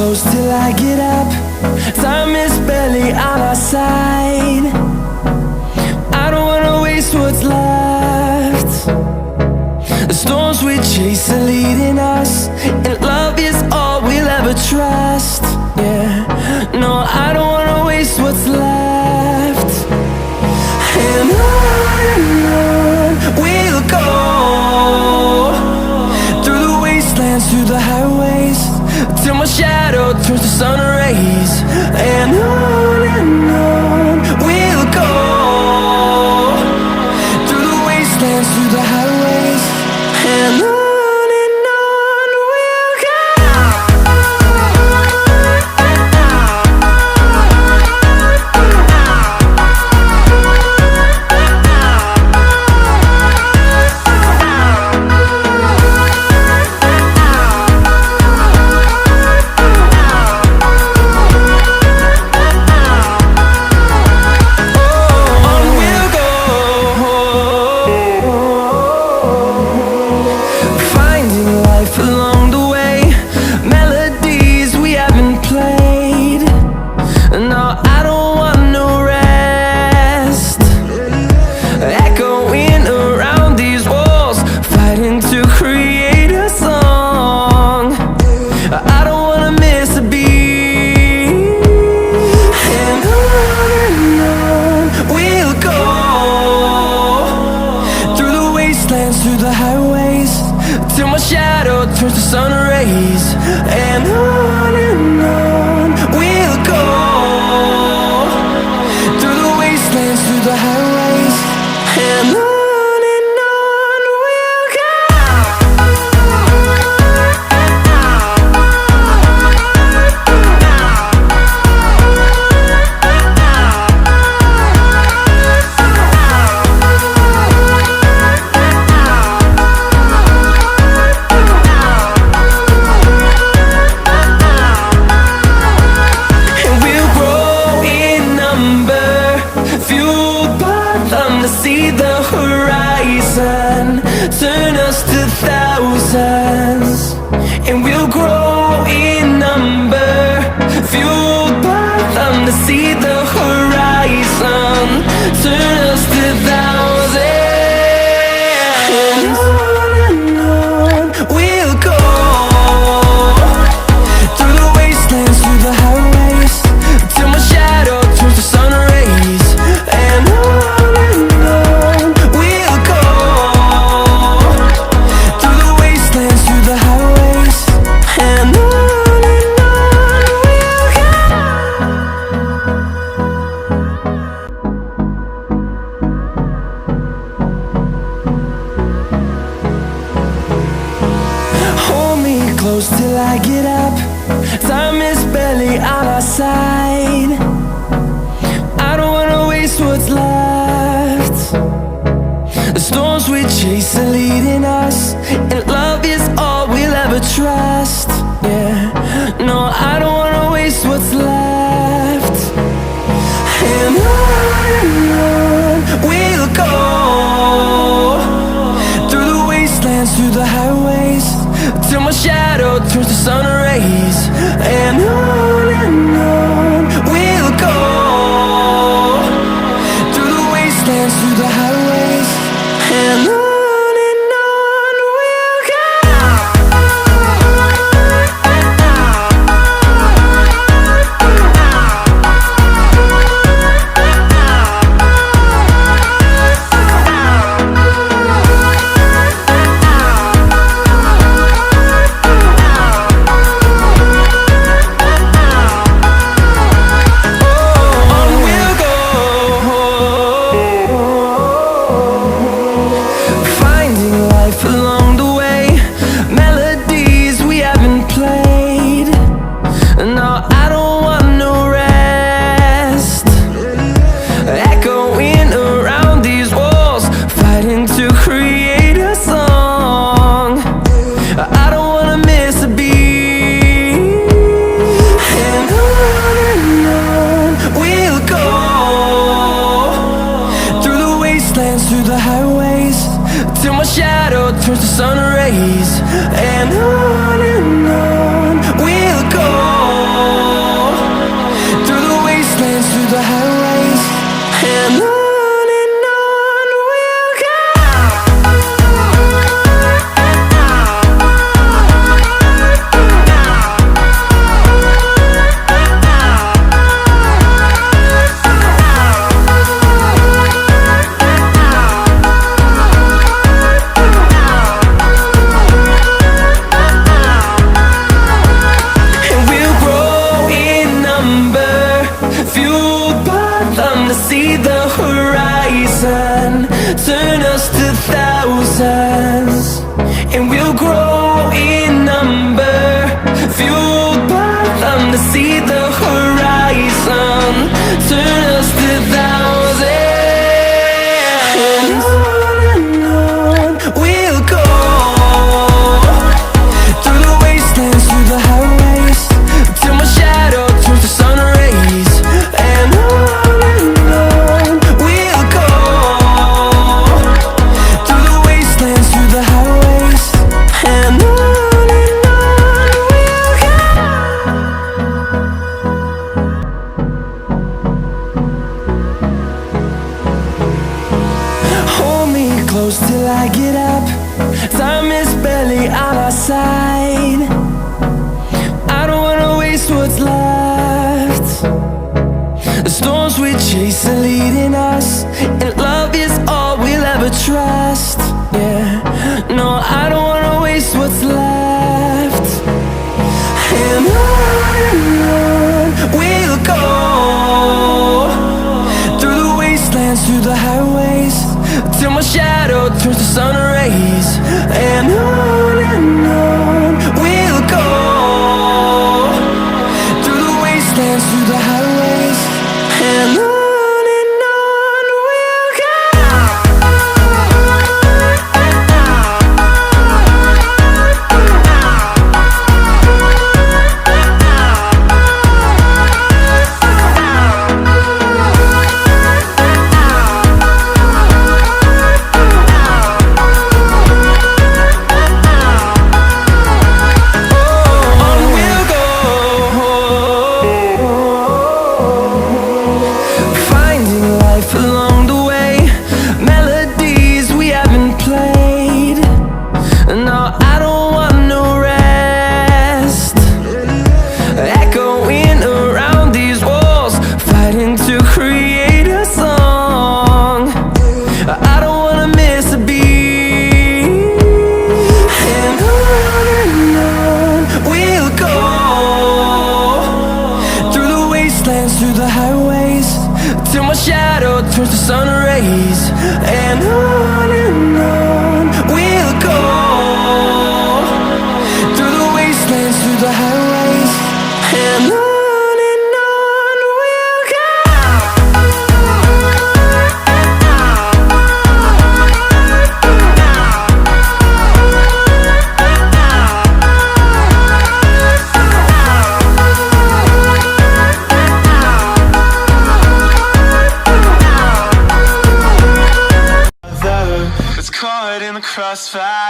close till I get up. Time is barely on our side. I don't wanna waste what's left. The storms we chase are leading us, and love is all we'll ever trust. Yeah, no, I don't wanna waste what's left. And on we'll go, through the wastelands, through the highways, till my shadow turns to sun rays. And on we'll go, through the wastelands, through the highways, and on. Through the highways, till my shadow turns to sun rays. And on we'll go, through the wastelands, through the highways, and on. See the horizon turn us to thousands, and we'll grow in number, fueled by them. To see the horizon turn us to thousands, and on we'll go, through the wastelands, through the highways, till my shadow turns to sun rays. And on close till I get up. Time is barely on our side. I don't wanna waste what's left. The storms we chase are leading us, and love is all we'll ever trust. Yeah, no, I don't wanna waste what's left. And on we'll go, through the wastelands, through the highways, till my shadow turns to sun rays. And on we'll go, through the wastelands, through the highways, and on. Turns to sun rays, and on we'll go. the horizon, turn us to thousands, and we'll grow in number, fueled by them to see the horizon, turn us to thousands. And on we'll go, through the wastelands, through the highways, till my shadow turns to sun rays. And on we'll go, through the wastelands, through the highways. And on we'll go. Hold me close till I get up, time is barely on our side. I don't wanna waste what's left. The storms we chase are leading us, and love is all we'll ever trust. Yeah, no, I don't wanna waste what's left. And on we'll go, through the wastelands, through the highways, till my shadow turns to sun rays. And on we'll go, through the wastelands, through the highways. And on we'll go. On we'll go, finding life along the way, melodies we haven't played. No, I don't want no rest, echoing around these walls, fighting to create a song. I don't wanna miss a beat. And on we'll go, through the wastelands, through the highways, till my shadow turns to sun rays. And on we'll go, through the wastelands, through the highways. And on we'll go. It's caught in the crossfire.